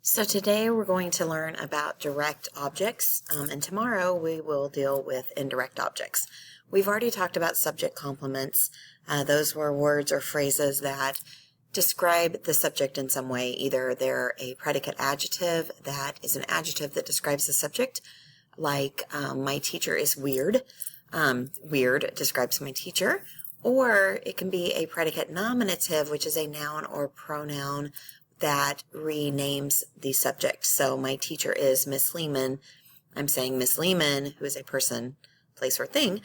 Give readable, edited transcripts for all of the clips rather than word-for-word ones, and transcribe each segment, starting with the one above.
So today we're going to learn about direct objects, and tomorrow we will deal with indirect objects. We've already talked about subject complements. Those were words or phrases that describe the subject in some way. Either they're a predicate adjective that is an adjective that describes the subject, like my teacher is weird. Weird describes my teacher. Or it can be a predicate nominative, which is a noun or pronoun that renames the subject. So my teacher is Miss Lehman. I'm saying Miss Lehman, who is a person, place, or thing,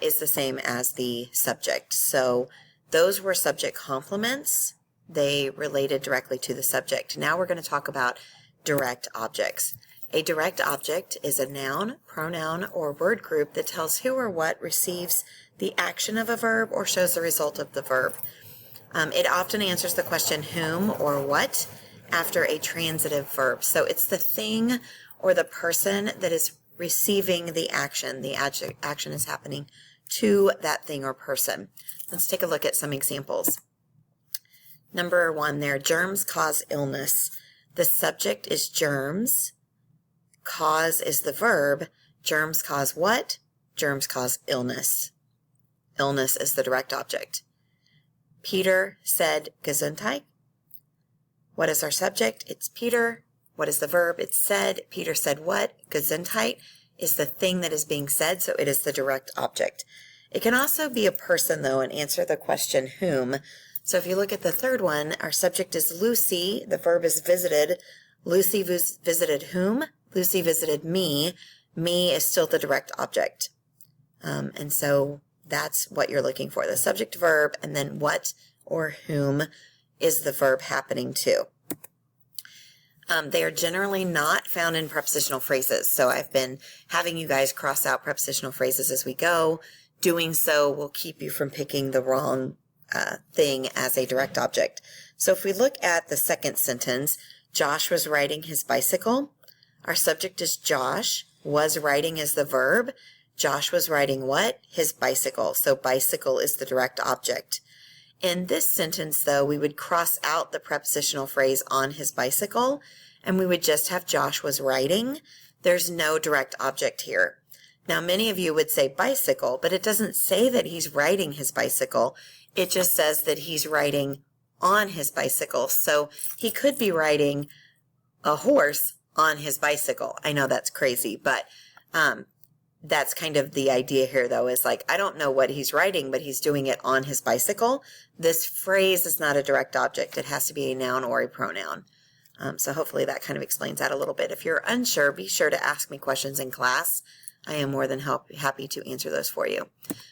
is the same as the subject. So those were subject complements. They related directly to the subject. Now we're going to talk about direct objects. A direct object is a noun, pronoun, or word group that tells who or what receives the action of a verb or shows the result of the verb. It often answers the question whom or what after a transitive verb. So it's the thing or the person that is receiving the action. The action is happening to that thing or person. Let's take a look at some examples. Number one there, germs cause illness. The subject is germs. Cause is the verb. Germs cause what? Germs cause illness. Illness is the direct object. Peter said Gesundheit. What is our subject? It's Peter. What is the verb? It's said. Peter said what? Gesundheit is the thing that is being said, so it is the direct object. It can also be a person, though, and answer the question whom. So if you look at the third one, our subject is Lucy. The verb is visited. Lucy visited whom? Lucy visited me. Me is still the direct object. And so that's what you're looking for, the subject verb, and then what or whom is the verb happening to. They are generally not found in prepositional phrases. So I've been having you guys cross out prepositional phrases as we go. Doing so will keep you from picking the wrong thing as a direct object. So if we look at the second sentence, Josh was riding his bicycle. Our subject is Josh. Was riding is the verb. Josh was riding what? His bicycle. So bicycle is the direct object. In this sentence, though, we would cross out the prepositional phrase on his bicycle, and we would just have Josh was riding. There's no direct object here. Now, many of you would say bicycle, but it doesn't say that he's riding his bicycle. It just says that he's riding on his bicycle. So he could be riding a horse on his bicycle. I know that's crazy, but that's kind of the idea here, though, is like, I don't know what he's writing, but he's doing it on his bicycle. This phrase is not a direct object. It has to be a noun or a pronoun. So hopefully that kind of explains that a little bit. If you're unsure, be sure to ask me questions in class. I am more than happy to answer those for you.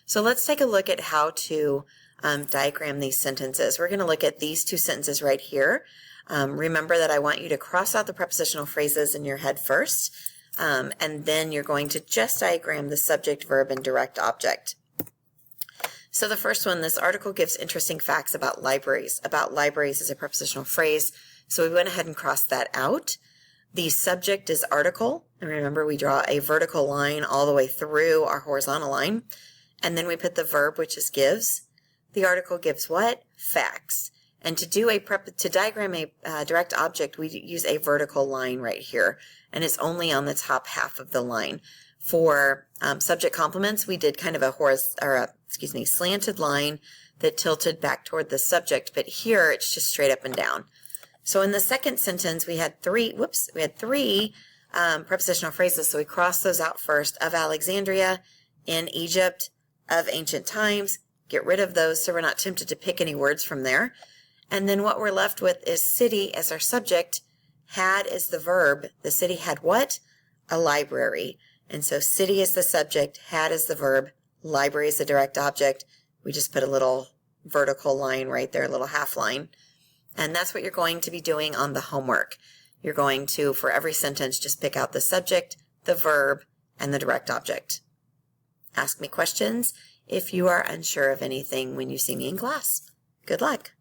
So let's take a look at how to diagram these sentences. We're going to look at these two sentences right here. Remember that I want you to cross out the prepositional phrases in your head first. And then you're going to just diagram the subject, verb, and direct object. So the first one, this article gives interesting facts about libraries. About libraries is a prepositional phrase, so we went ahead and crossed that out. The subject is article, and remember we draw a vertical line all the way through our horizontal line, and then we put the verb, which is gives. The article gives what? Facts. And to diagram a direct object, we use a vertical line right here, and it's only on the top half of the line. For subject complements, we did kind of a slanted line that tilted back toward the subject, but here it's just straight up and down. So in the second sentence, we had three prepositional phrases, so we crossed those out first. Of Alexandria, in Egypt, of ancient times. Get rid of those so we're not tempted to pick any words from there. And then what we're left with is city as our subject, had is the verb. The city had what? A library. And so city is the subject, had is the verb, library is the direct object. We just put a little vertical line right there, a little half line. And that's what you're going to be doing on the homework. You're going to, for every sentence, just pick out the subject, the verb, and the direct object. Ask me questions if you are unsure of anything when you see me in class. Good luck.